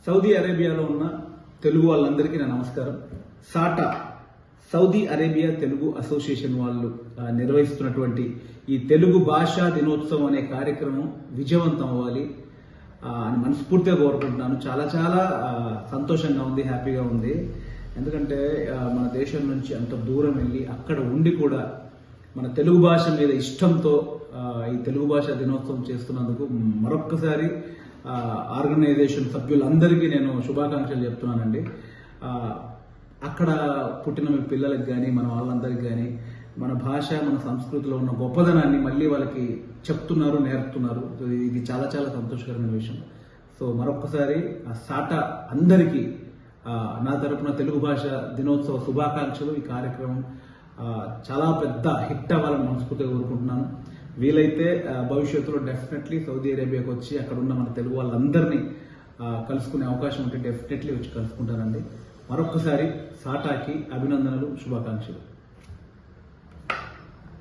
Saudi అరేబియాలో ఉన్న తెలుగు వాళ్ళందరికీ నా నమస్కారం. SATA Saudi Arabia Telugu association వాళ్ళు నిర్వహిస్తున్నటువంటి ఈ తెలుగు భాషా దినోత్సవం అనే కార్యక్రమం విజయవంతం అవ్వాలి అని మనస్ఫూర్తిగా కోరుకుంటున్నాను. చాలా చాలా సంతోషంగా ఉంది, హ్యాపీగా ఉంది. ఎందుకంటే మన దేశం నుంచి అంత దూరం వెళ్ళి అక్కడ ఉండి కూడా మన తెలుగు భాష మీద ఇష్టంతో ఈ తెలుగు భాష దినోత్సవం చేస్తున్నందుకు మరొక్కసారి ఆర్గనైజేషన్ సభ్యులందరికీ నేను శుభాకాంక్షలు చెప్తున్నానండి. అక్కడ పుట్టిన మీ పిల్లలకు కానీ మన వాళ్ళందరికీ కానీ మన భాష మన సంస్కృతిలో ఉన్న గొప్పదనాన్ని మళ్ళీ వాళ్ళకి చెప్తున్నారు, నేర్పుతున్నారు. ఇది చాలా చాలా సంతోషకరమైన విషయం. సో మరొక్కసారి సాటా అందరికీ నా తరపున తెలుగు భాష దినోత్సవ శుభాకాంక్షలు. ఈ కార్యక్రమం చాలా పెద్ద హిట్ అవ్వాలని మనస్ఫూర్తిగా కోరుకుంటున్నాను. వీలైతే భవిష్యత్తులో డెఫినెట్లీ సౌదీ అరేబియాకి వచ్చి అక్కడ ఉన్న మన తెలుగు వాళ్ళందరినీ కలుసుకునే అవకాశం ఉంటే డెఫినెట్లీ వచ్చి కలుసుకుంటానండి. మరొక్కసారి సాటాకి అభినందనలు, శుభాకాంక్షలు.